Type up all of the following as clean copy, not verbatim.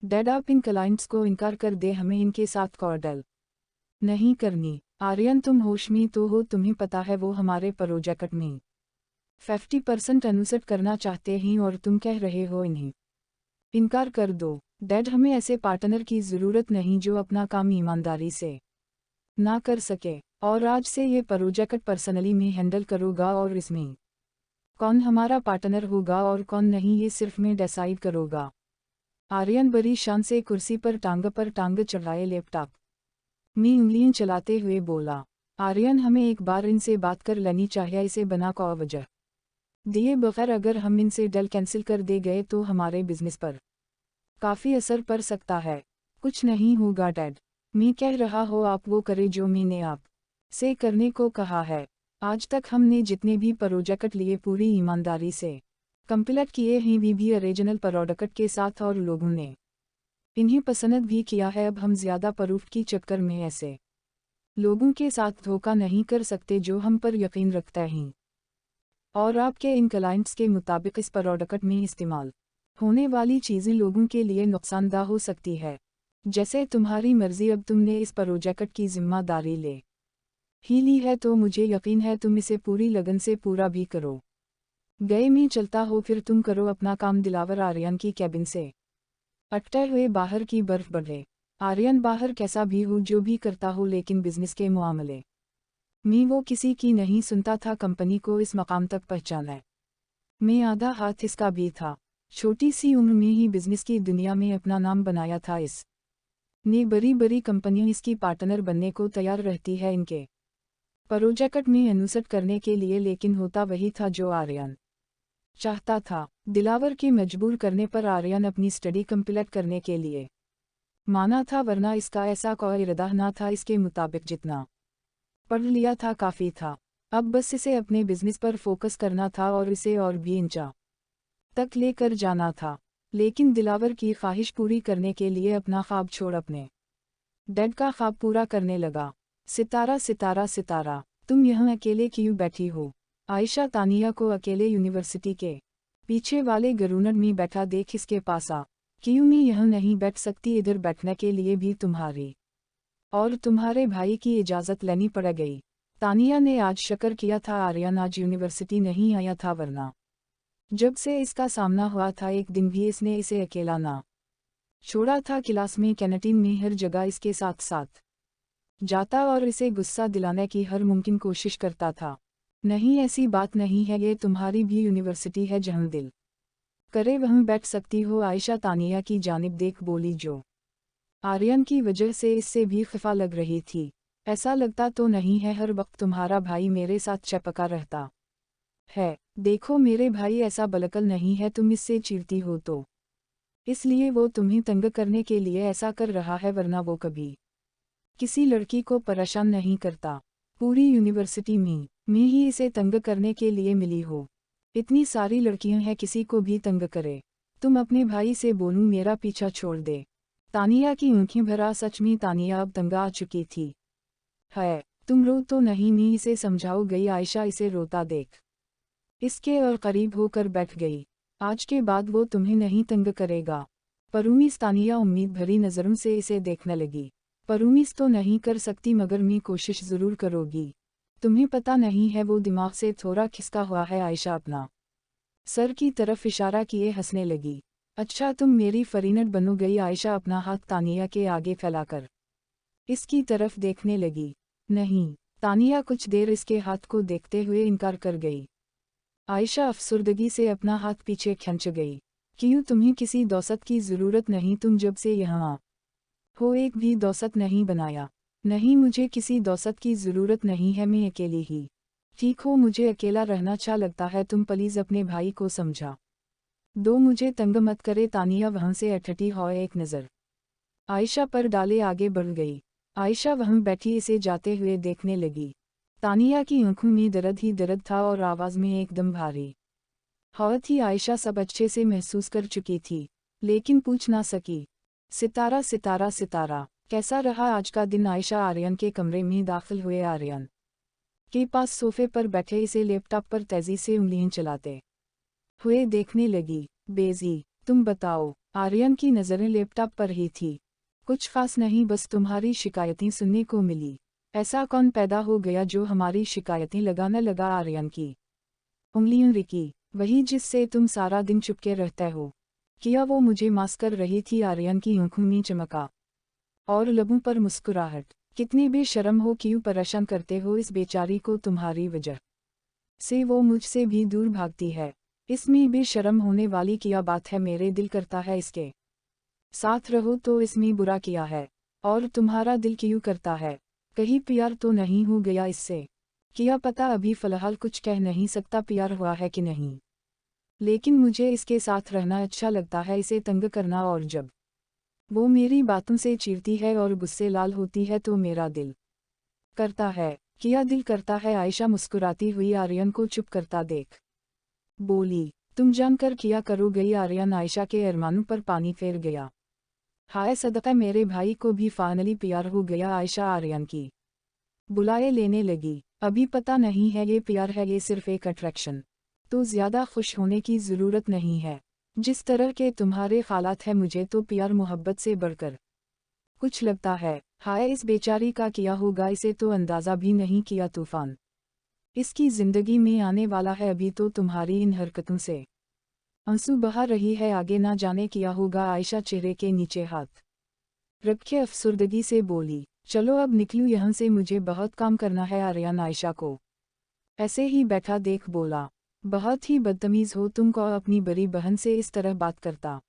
Dad आप इन clients को इनकार कर दे, हमें इनके साथ कॉर्डल नहीं करनी। आर्यन तुम होश में तो हो, तुम्हें पता है वो हमारे प्रोजेक्ट में 50% अनुसट करना चाहते हैं और तुम कह रहे हो इन्हें इनकार कर दो। डैड हमें ऐसे पार्टनर की ज़रूरत नहीं जो अपना काम ईमानदारी से ना कर सके, और आज से ये प्रोजेक्ट पर्सनली मैं हैंडल करूँगा और इसमें कौन हमारा पार्टनर होगा और कौन नहीं ये सिर्फ मैं डिसाइड करूँगा। आर्यन बड़ी शान से कुर्सी पर टांग चढ़ाए लैपटॉप में उंगलियां चलाते हुए बोला, आर्यन हमें एक बार इनसे बात कर लेनी चाहिए, इसे बना को वजह दिए बगैर अगर हम इनसे डील कैंसिल कर दे गए तो हमारे बिजनेस पर काफ़ी असर पड़ सकता है। कुछ नहीं होगा डैड, मैं कह रहा हो आप वो करे जो मैंने आप से करने को कहा है। आज तक हमने जितने भी प्रोजेक्ट लिए पूरी ईमानदारी से कंप्लीट किए हैं, भी ओरिजिनल प्रोडक्ट के साथ, और लोगों ने इन्हें पसंद भी किया है। अब हम ज़्यादा प्रूफ की चक्कर में ऐसे लोगों के साथ धोखा नहीं कर सकते जो हम पर यकीन रखते हैं। और आपके इन क्लाइंट्स के मुताबिक इस प्रोडक्ट में इस्तेमाल होने वाली चीज़ें लोगों के लिए नुकसानदा हो सकती है। जैसे तुम्हारी मर्जी, अब तुमने इस प्रोजेक्ट की जिम्मेदारी ले ही ली है तो मुझे यकीन है तुम इसे पूरी लगन से पूरा भी करो। गए में चलता हो, फिर तुम करो अपना काम। दिलावर आर्यन की कैबिन से अटके हुए बाहर की बर्फ बढ़े। आर्यन बाहर कैसा भी हो, जो भी करता हो, लेकिन बिजनेस के मामले में वो किसी की नहीं सुनता था। कंपनी को इस मकाम तक पहुंचाना में आधा हाथ इसका भी था। छोटी सी उम्र में ही बिजनेस की दुनिया में अपना नाम बनाया था। इस ने बड़ी बड़ी कंपनियां इसकी पार्टनर बनने को तैयार रहती है इनके प्रोजेक्ट में अनुसट करने के लिए, लेकिन होता वही था जो आर्यन चाहता था। दिलावर के मजबूर करने पर आर्यन अपनी स्टडी कंप्लीट करने के लिए माना था, वरना इसका ऐसा कोई इरादा ना था। इसके मुताबिक जितना पढ़ लिया था काफ़ी था। अब बस इसे अपने बिजनेस पर फोकस करना था और इसे और भी ऊंचा तक लेकर जाना था। लेकिन दिलावर की ख्वाहिश पूरी करने के लिए अपना ख्वाब छोड़ अपने डैड का ख्वाब पूरा करने लगा। सितारा सितारा सितारा, तुम यहाँ अकेले क्यों बैठी हो? आयशा तानिया को अकेले यूनिवर्सिटी के पीछे वाले गरूनड में बैठा देख इसके पास आ, क्यों मैं यहाँ नहीं बैठ सकती? इधर बैठने के लिए भी तुम्हारी और तुम्हारे भाई की इजाज़त लेनी पड़ गई। तानिया ने आज शक्र किया था आर्यन आज यूनिवर्सिटी नहीं आया था, वरना जब से इसका सामना हुआ था एक दिन भी इसने इसे अकेला ना छोड़ा था। क्लास में, कैंटीन में, हर जगह इसके साथ साथ जाता और इसे गुस्सा दिलाने की हर मुमकिन कोशिश करता था। नहीं, ऐसी बात नहीं है, ये तुम्हारी भी यूनिवर्सिटी है, जहाँ दिल करे वहीं बैठ सकती हो। आयशा तानिया की जानिब देख बोली, जो आर्यन की वजह से इससे भी खफा लग रही थी। ऐसा लगता तो नहीं है हर वक्त तुम्हारा भाई मेरे साथ चपका रहता है? देखो मेरे भाई ऐसा बलकल नहीं है, तुम इससे चिढ़ती हो तो इसलिए वो तुम्हें तंग करने के लिए ऐसा कर रहा है, वरना वो कभी किसी लड़की को परेशान नहीं करता। पूरी यूनिवर्सिटी में मैं ही इसे तंग करने के लिए मिली हो। इतनी सारी लड़कियां हैं, किसी को भी तंग करे। तुम अपने भाई से बोलूं मेरा पीछा छोड़ दे। तानिया की आंखें भरा। सच में तानिया अब तंग आ चुकी थी। है, तुम रो तो नहीं, मैं इसे समझाओ गई। आयशा इसे रोता देख इसके और करीब होकर बैठ गई। आज के बाद वो तुम्हें नहीं तंग करेगा। परूमीस, तानिया उम्मीद भरी नज़रों से इसे देखने लगी। परूमीस तो नहीं कर सकती, मगर मैं कोशिश ज़रूर करोगी। तुम्हें पता नहीं है वो दिमाग से थोड़ा खिसका हुआ है। आयशा अपना सर की तरफ इशारा किए हंसने लगी। अच्छा तुम मेरी फरीनट बनो गई। आयशा अपना हाथ तानिया के आगे फैलाकर इसकी तरफ देखने लगी। नहीं। तानिया कुछ देर इसके हाथ को देखते हुए इनकार कर गई। आयशा अफसुर्दगी से अपना हाथ पीछे खींच गई। क्यों? तुम्हें किसी दोस्त की ज़रूरत नहीं, तुम जब से यहाँ हो एक भी दोस्त नहीं बनाया। नहीं, मुझे किसी दोस्त की ज़रूरत नहीं है, मैं अकेली ही ठीक हो। मुझे अकेला रहना अच्छा लगता है। तुम प्लीज़ अपने भाई को समझा दो, मुझे तंग मत करे। तानिया वहाँ से अटटी हो एक नज़र आयशा पर डाले आगे बढ़ गई। आयशा वहाँ बैठी इसे जाते हुए देखने लगी। तानिया की आंखों में दर्द ही दर्द था और आवाज़ में एकदम भारी हवा थी। आयशा सब अच्छे से महसूस कर चुकी थी, लेकिन पूछ ना सकी। सितारा सितारा सितारा, कैसा रहा आज का दिन? आयशा आर्यन के कमरे में दाखिल हुए। आर्यन के पास सोफे पर बैठे इसे लैपटॉप पर तेजी से उंगलियां चलाते हुए देखने लगी। बेजी, तुम बताओ आर्यन की नज़रें लैपटॉप पर ही थी। कुछ खास नहीं, बस तुम्हारी शिकायतें सुनने को मिली। ऐसा कौन पैदा हो गया जो हमारी शिकायतें लगाने लगा? आर्यन की उंगलियां रिकी। वही जिससे तुम सारा दिन चुपके रहते हो। किया वो मुझे मास कर रही थी। आर्यन की आंखों में चमका और लबों पर मुस्कुराहट। कितनी बेशर्म हो, क्यों परेशान करते हो इस बेचारी को? तुम्हारी वजह से वो मुझसे भी दूर भागती है। इसमें बेशर्म होने वाली क्या बात है? मेरे दिल करता है इसके साथ रहो, तो इसमें बुरा किया है? और तुम्हारा दिल क्यों करता है? कहीं प्यार तो नहीं हो गया इससे? क्या पता, अभी फ़िलहाल कुछ कह नहीं सकता प्यार हुआ है कि नहीं, लेकिन मुझे इसके साथ रहना अच्छा लगता है, इसे तंग करना। और जब वो मेरी बातों से चिढ़ती है और गुस्से लाल होती है तो मेरा दिल करता है। क्या दिल करता है? आयशा मुस्कुराती हुई आर्यन को चुप करता देख बोली। तुम जानकर क्या करोगे? आर्यन आयशा के अरमानों पर पानी फेर गया। हाय सदका, मेरे भाई को भी फाइनली प्यार हो गया। आयशा आर्यन की बुलाए लेने लगी। अभी पता नहीं है ये प्यार है, ये सिर्फ एक अट्रैक्शन। तो ज़्यादा खुश होने की ज़रूरत नहीं है। जिस तरह के तुम्हारे हालात हैं, मुझे तो प्यार मोहब्बत से बढ़कर कुछ लगता है। हाय, इस बेचारी का क्या होगा? इसे तो अंदाज़ा भी नहीं किया तूफान इसकी ज़िंदगी में आने वाला है। अभी तो तुम्हारी इन हरकतों से आंसू बहा रही है, आगे ना जाने क्या होगा। आयशा चेहरे के नीचे हाथ रखे अफसुर्दगी से बोली। चलो अब निकलूं यहाँ से, मुझे बहुत काम करना है। आर्यन आयशा को ऐसे ही बैठा देख बोला। बहुत ही बदतमीज़ हो तुम, को अपनी बड़ी बहन से इस तरह बात करता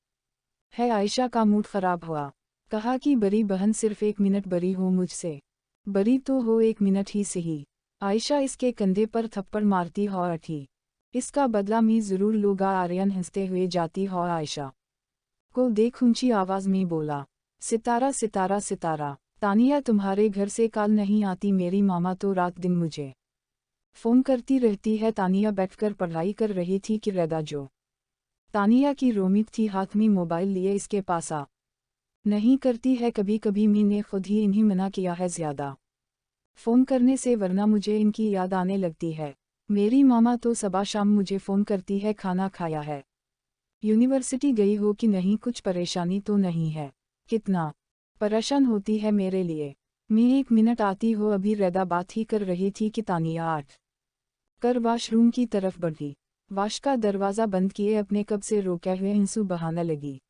है? आयशा का मूड खराब हुआ। कहा कि बड़ी बहन सिर्फ 1 मिनट बरी हो मुझसे। बरी तो हो 1 मिनट ही सही। आयशा इसके कंधे पर थप्पड़ मारती हो अठी। इसका बदला मैं ज़रूर लूँगा। आर्यन हंसते हुए जाती हो आयशा को देख ऊंची आवाज़ में बोला। सितारा सितारा सितारा, तानिया तुम्हारे घर से कॉल नहीं आती? मेरी मामा तो रात दिन मुझे फ़ोन करती रहती है। तानिया बैठकर पढ़ाई कर रही थी कि रैदा जो तानिया की रोमित थी हाथ में मोबाइल लिए इसके पास आ नहीं करती है। कभी कभी मैंने खुद ही इन्हीं मना किया है ज़्यादा फ़ोन करने से, वरना मुझे इनकी याद आने लगती है। मेरी मामा तो सुबह शाम मुझे फ़ोन करती है, खाना खाया है, यूनिवर्सिटी गई हो कि नहीं, कुछ परेशानी तो नहीं है? कितना परेशान होती है मेरे लिए। मैं 1 मिनट आती हो, अभी रैदा बात ही कर रही थी कि तानिया आठ कर वॉशरूम की तरफ बढ़ी। वाश का दरवाज़ा बंद किए अपने कब से रोके हुए आंसू बहाने लगी।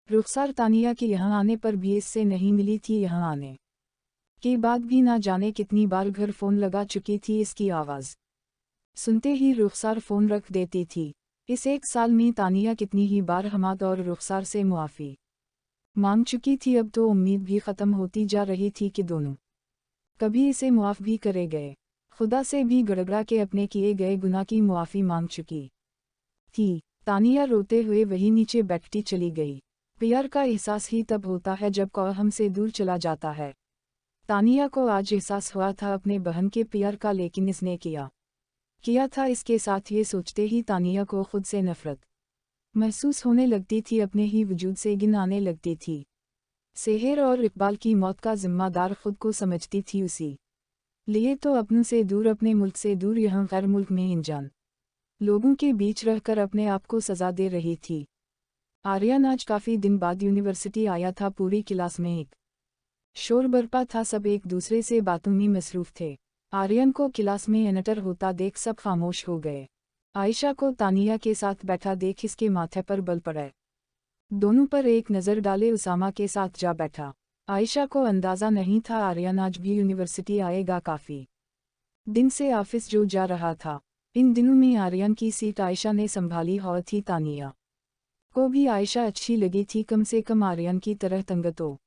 रुखसार तानिया के यहाँ आने पर भी इससे नहीं मिली थी। यहाँ आने के बाद भी ना जाने कितनी बार घर फ़ोन लगा चुकी थी। इसकी आवाज़ सुनते ही रुखसार फ़ोन रख देती थी। इस 1 साल में तानिया कितनी ही बार हमाद और रुखसार से मुआफ़ी मांग चुकी थी। अब तो उम्मीद भी ख़त्म होती जा रही थी कि दोनों कभी इसे मुआफ़ भी करे गए। खुदा से भी गड़गड़ा के अपने किए गए गुनाह की मुआफ़ी मांग चुकी थी। तानिया रोते हुए वही नीचे बैठती चली गई। प्यार का एहसास ही तब होता है जब कोई हमसे दूर चला जाता है। तानिया को आज एहसास हुआ था अपने बहन के प्यार का, लेकिन इसने किया था इसके साथ। ये सोचते ही तानिया को खुद से नफरत महसूस होने लगती थी, अपने ही वजूद से घिन आने लगती थी। सेहर और इकबाल की मौत का जिम्मेदार खुद को समझती थी। उसी लिए तो अपनों से दूर, अपने मुल्क से दूर, यहाँ गैर मुल्क में अनजान लोगों के बीच रहकर अपने आप को सजा दे रही थी। आर्यन आज काफ़ी दिन बाद यूनिवर्सिटी आया था। पूरी क्लास में एक शोर बरपा था, सब एक दूसरे से बातों में मसरूफ़ थे। आर्यन को क्लास में एंटर होता देख सब खामोश हो गए। आयशा को तानिया के साथ बैठा देख इसके माथे पर बल पड़े। दोनों पर एक नज़र डाले उसामा के साथ जा बैठा। आयशा को अंदाज़ा नहीं था आर्यन आज भी यूनिवर्सिटी आएगा। काफ़ी दिन से ऑफिस जो जा रहा था। इन दिनों में आर्यन की सीट आयशा ने संभाली और थी। तानिया को भी आयशा अच्छी लगी थी, कम से कम आर्यन की तरह तंग तो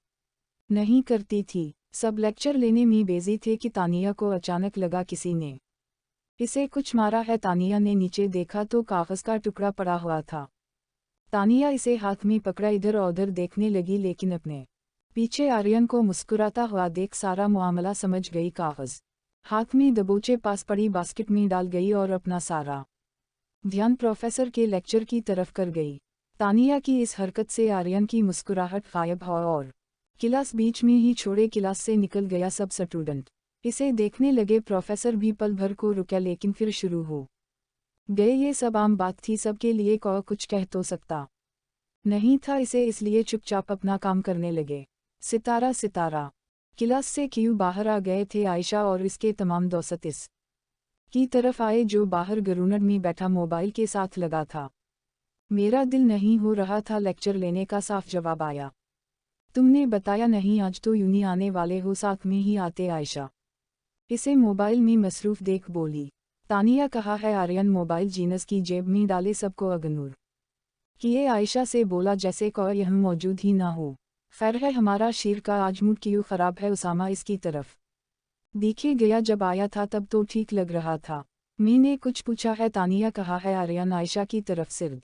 नहीं करती थी। सब लेक्चर लेने में बिजी थे कि तानिया को अचानक लगा किसी ने इसे कुछ मारा है। तानिया ने नीचे देखा तो कागज़ का टुकड़ा पड़ा हुआ था। तानिया इसे हाथ में पकड़ा इधर उधर देखने लगी, लेकिन अपने पीछे आर्यन को मुस्कुराता हुआ देख सारा मामला समझ गई। कागज़ हाथ में दबोचे पास पड़ी बास्केट में डाल गई और अपना सारा ध्यान प्रोफेसर के लेक्चर की तरफ कर गई। तानिया की इस हरकत से आर्यन की मुस्कुराहट गायब हो और क्लास बीच में ही छोड़े क्लास से निकल गया। सब स्टूडेंट इसे देखने लगे। प्रोफेसर भी पल भर को रुका, लेकिन फिर शुरू हो गए। ये सब आम बात थी, सबके लिए कुछ कह तो सकता नहीं था इसे, इसलिए चुपचाप अपना काम करने लगे। सितारा सितारा क्लास से क्यों बाहर आ गए थे आयशा और इसके तमाम दोस्त इस की तरफ आए जो बाहर गरूनड में बैठा मोबाइल के साथ लगा था। मेरा दिल नहीं हो रहा था लेक्चर लेने का, साफ जवाब आया। तुमने बताया नहीं, आज तो यूं ही आने वाले हो, साथ में ही आते आयशा इसे मोबाइल में मसरूफ देख बोली। तानिया कहा है आर्यन मोबाइल जीनस की जेब में डाले सबको अगनूर किए आयशा से बोला जैसे कोई हम मौजूद ही ना हो। खैर है हमारा शेर का आज मूड क्यों खराब है, उसामा इसकी तरफ देखे गया, जब आया था तब तो ठीक लग रहा था। मैंने कुछ पूछा है, तानिया कहा है आर्यन आयशा की तरफ सिर्फ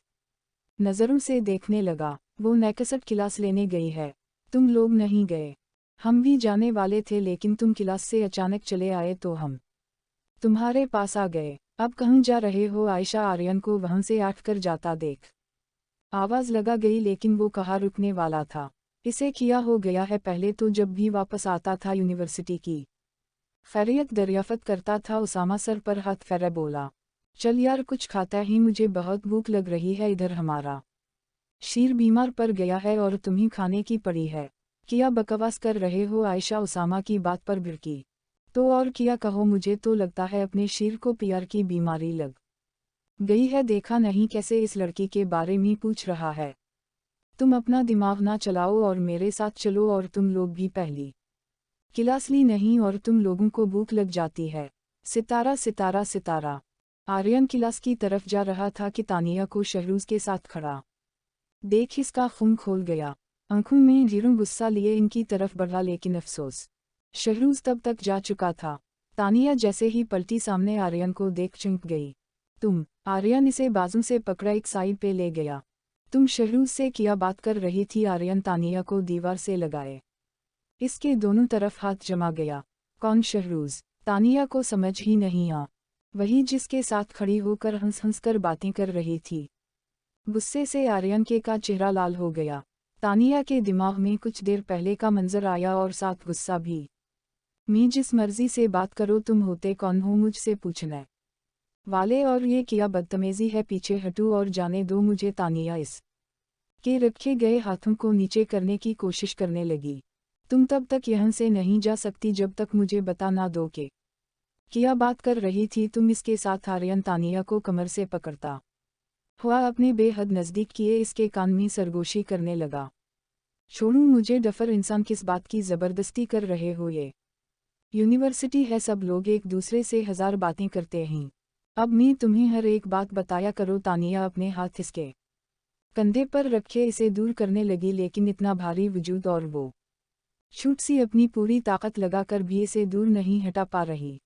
नज़रों से देखने लगा। वो नेकसट क्लास लेने गई है, तुम लोग नहीं गए। हम भी जाने वाले थे लेकिन तुम क्लास से अचानक चले आए तो हम तुम्हारे पास आ गए। अब कहाँ जा रहे हो आयशा आर्यन को वहाँ से आठ कर जाता देख आवाज़ लगा गई, लेकिन वो कहाँ रुकने वाला था। इसे किया हो गया है, पहले तो जब भी वापस आता था यूनिवर्सिटी की खैरियत दरियाफ्त करता था। उसामा सर पर हाथ फेरे बोला, चल यार कुछ खाता ही, मुझे बहुत भूख लग रही है। इधर हमारा शीर बीमार पड़ गया है और तुम्हें खाने की पड़ी है। क्या बकवास कर रहे हो आयशा उसामा की बात पर भिड़की। तो और क्या कहो, मुझे तो लगता है अपने शीर को प्यार की बीमारी लग गई है। देखा नहीं कैसे इस लड़की के बारे में पूछ रहा है। तुम अपना दिमाग ना चलाओ और मेरे साथ चलो, और तुम लोग भी पहली क्लास ली नहीं और तुम लोगों को भूख लग जाती है। सितारा सितारा सितारा आर्यन क्लास की तरफ जा रहा था कि तानिया को शहरूज के साथ खड़ा देख इसका खून खोल गया। आंखों में जीरों गुस्सा लिए इनकी तरफ बढ़ा, लेकिन अफसोस शहरूज तब तक जा चुका था। तानिया जैसे ही पलटी सामने आर्यन को देख चुंक गई। तुम, आर्यन इसे बाजू से पकड़ा एक साइड पे ले गया। तुम शहरूज से क्या बात कर रही थी? आर्यन तानिया को दीवार से लगाए इसके दोनों तरफ हाथ जमा गया। कौन शहरूज? तानिया को समझ ही नहीं आ। वही जिसके साथ खड़ी होकर हंस हंस कर बातें कर रही थी। गुस्से से आर्यन के का चेहरा लाल हो गया। तानिया के दिमाग में कुछ देर पहले का मंजर आया और साथ गुस्सा भी। मैं जिस मर्जी से बात करो, तुम होते कौन हो मुझसे पूछने वाले, और ये क्या बदतमीजी है? पीछे हटो और जाने दो मुझे। तानिया इस के रखे गए हाथों को नीचे करने की कोशिश करने लगी। तुम तब तक यहाँ से नहीं जा सकती जब तक मुझे बता ना दो कि क्या बात कर रही थी तुम इसके साथ। आर्यन तानिया को कमर से पकड़ता हुआ अपने बेहद नज़दीक किए इसके कान में सरगोशी करने लगा। छोड़ू मुझे डफर इंसान, किस बात की ज़बरदस्ती कर रहे हो? ये यूनिवर्सिटी है, सब लोग एक दूसरे से हजार बातें करते हैं। अब मैं तुम्हें हर एक बात बताया करो। तानिया अपने हाथ इसके कंधे पर रखे इसे दूर करने लगी, लेकिन इतना भारी वजूद और वो छूट सी अपनी पूरी ताकत लगाकर भी इसे दूर नहीं हटा पा रही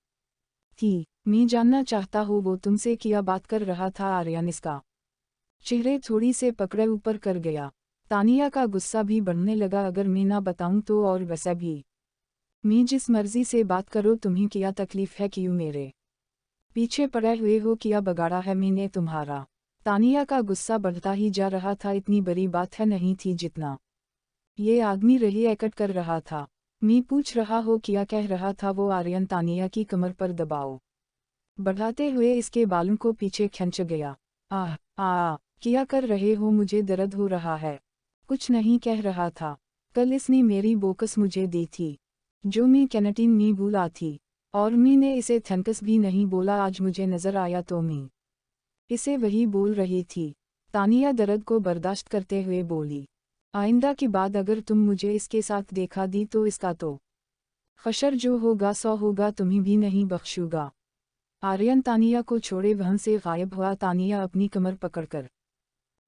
थी। मैं जानना चाहता हूँ वो तुमसे क्या बात कर रहा था? आर्यन इसका चेहरे थोड़ी से पकड़े ऊपर कर गया। तानिया का गुस्सा भी बढ़ने लगा। अगर मैं ना बताऊं तो? और वैसे भी मैं जिस मर्जी से बात करो, तुम्हें क्या तकलीफ है? क्यों मेरे पीछे पड़े हुए हो? क्या बगाड़ा है मैंने तुम्हारा? तानिया का गुस्सा बढ़ता ही जा रहा था। इतनी बड़ी बात है नहीं थी जितना ये आदमी रही एकट कर रहा था। मैं पूछ रहा हो क्या कह रहा था वो? आर्यन तानिया की कमर पर दबाव बढ़ाते हुए इसके बालों को पीछे खींच गया। आह आ क्या कर रहे हो? मुझे दर्द हो रहा है। कुछ नहीं कह रहा था। कल इसने मेरी बोकस मुझे दी थी जो मैं कैंटीन में भूला थी, और मैंने इसे थैंक्स भी नहीं बोला। आज मुझे नजर आया तो मैं इसे वही बोल रही थी। तानिया दर्द को बर्दाश्त करते हुए बोली, आइंदा की बात अगर तुम मुझे इसके साथ देखा दी तो इसका तो खशर जो होगा सौ होगा, तुम्हें भी नहीं बख्शूंगा। आर्यन तानिया को छोड़े वहां से गायब हुआ। तानिया अपनी कमर पकड़कर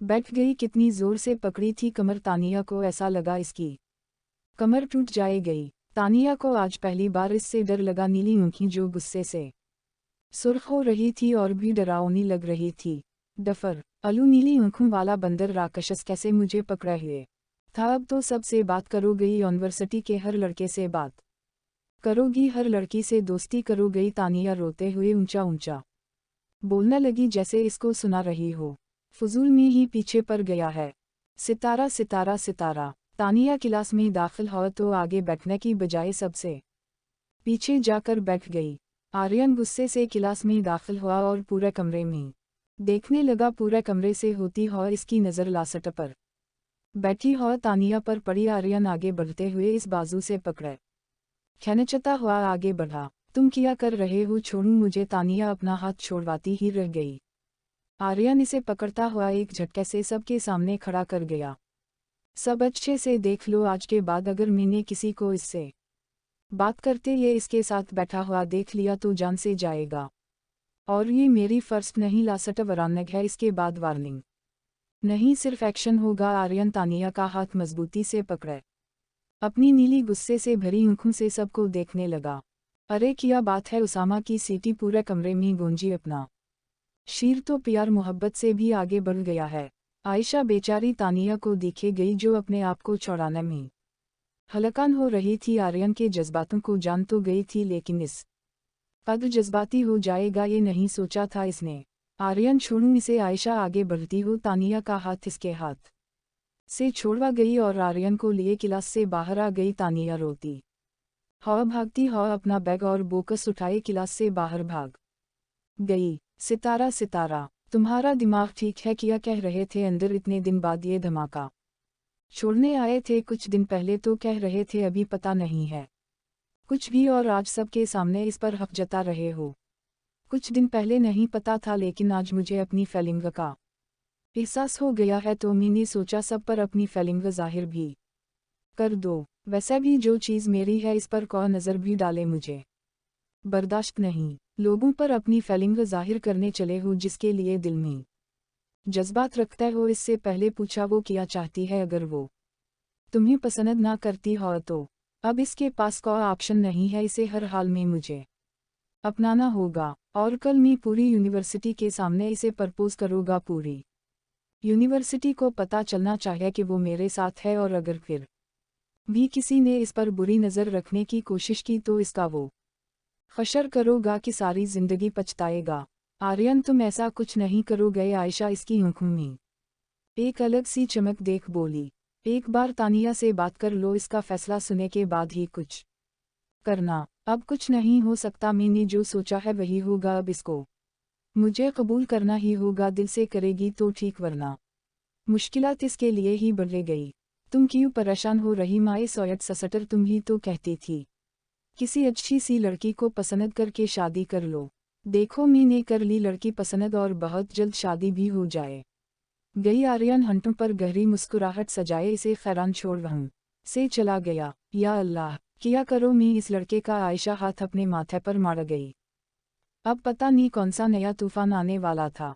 बैठ गई। कितनी जोर से पकड़ी थी कमर तानिया को, ऐसा लगा इसकी कमर टूट जाएगी। तानिया को आज पहली बार इससे डर लगा। नीली आंखें जो गुस्से से सुर्ख हो रही थी और भी डरावनी लग रही थी। डफर अलू, नीली आंखों वाला बंदर राक्षस, कैसे मुझे पकड़े हुए था? अब तो सबसे बात करोगी? यूनिवर्सिटी के हर लड़के से बात करोगी? हर लड़की से दोस्ती करोगी? तानिया रोते हुए ऊंचा ऊंचा बोलने लगी जैसे इसको सुना रही हो। फजूल में ही पीछे पड़ गया है। सितारा सितारा सितारा तानिया क्लास में दाखिल हुआ तो आगे बैठने की बजाय सबसे पीछे जाकर बैठ गई। आर्यन गुस्से से क्लास में दाखिल हुआ और पूरे कमरे में देखने लगा। पूरे कमरे से होती हुआ इसकी नज़र लासट पर बैठी हुआ तानिया पर पड़ी आर्यन आगे बढ़ते हुए इस बाजू से पकड़े खींचता हुआ आगे बढ़ा। तुम क्या कर रहे हो, छोड़ूं मुझे। तानिया अपना हाथ छोड़वाती ही रह गई। आर्यन इसे पकड़ता हुआ एक झटके से सबके सामने खड़ा कर गया। सब अच्छे से देख लो, आज के बाद अगर मैंने किसी को इससे बात करते ये इसके साथ बैठा हुआ देख लिया तो जान से जाएगा। और ये मेरी फर्स्ट नहीं लास्ट वार्निंग है, इसके बाद वार्निंग नहीं सिर्फ एक्शन होगा। आर्यन तानिया का हाथ मजबूती से पकड़े अपनी नीली गुस्से से भरी आंखों से सबको देखने लगा। अरे क्या बात है, उसामा की सीटी पूरे कमरे में गूंजी। अपना शीर तो प्यार मोहब्बत से भी आगे बढ़ गया है। आयशा बेचारी तानिया को दिखे गई जो अपने आप को छुड़ाने में हलकान हो रही थी। आर्यन के जज्बातों को जान तो गई थी, लेकिन इस कद जज्बाती हो जाएगा ये नहीं सोचा था इसने। आर्यन छोड़ूं इसे। आयशा आगे बढ़ती हो तानिया का हाथ इसके हाथ से छोड़वा गई और आर्यन को लिए क्लास से बाहर आ गई। तानिया रोती हवा भागती हवा अपना बैग और बोकस उठाए क्लास से बाहर भाग गई। सितारा सितारा, तुम्हारा दिमाग ठीक है? क्या कह रहे थे अंदर इतने दिन बाद ये धमाका छोड़ने आए थे? कुछ दिन पहले तो कह रहे थे अभी पता नहीं है कुछ भी, और आज सबके सामने इस पर हक जता रहे हो। कुछ दिन पहले नहीं पता था, लेकिन आज मुझे अपनी फीलिंग का एहसास हो गया है, तो मैंने सोचा सब पर अपनी फीलिंग जाहिर भी कर दो। वैसे भी जो चीज़ मेरी है इस पर कोई नज़र भी डाले मुझे बर्दाश्त नहीं। लोगों पर अपनी फीलिंग जाहिर करने चले हो, जिसके लिए दिल में जज्बात रखते हो। इससे पहले पूछा वो क्या चाहती है। अगर वो तुम्हें पसंद ना करती हो तो अब इसके पास कोई ऑप्शन नहीं है, इसे हर हाल में मुझे अपनाना होगा। और कल मैं पूरी यूनिवर्सिटी के सामने इसे प्रपोज करूँगा। पूरी यूनिवर्सिटी को पता चलना चाहिए कि वो मेरे साथ है, और अगर फिर भी किसी ने इस पर बुरी नज़र रखने की कोशिश की तो इसका वो हशर करोगा कि सारी जिंदगी पछताएगा। आर्यन तुम ऐसा कुछ नहीं करोगे। आयशा इसकी आंखों में एक अलग सी चमक देख बोली, एक बार तानिया से बात कर लो, इसका फैसला सुने के बाद ही कुछ करना। अब कुछ नहीं हो सकता, मैंने जो सोचा है वही होगा। अब इसको मुझे कबूल करना ही होगा। दिल से करेगी तो ठीक, वरना मुश्किलात इसके लिए ही बढ़ गई। तुम क्यों परेशान हो रही माए सोयत ससटर, तुम ही तो कहती थी किसी अच्छी सी लड़की को पसंद करके शादी कर लो। देखो मैंने कर ली लड़की पसंद, और बहुत जल्द शादी भी हो जाए गई। आर्यन हंटों पर गहरी मुस्कुराहट सजाए इसे खैरान छोड़ वहीं से चला गया। या अल्लाह, क्या करो मैं इस लड़के का। आयशा हाथ अपने माथे पर मार गई। अब पता नहीं कौन सा नया तूफान आने वाला था।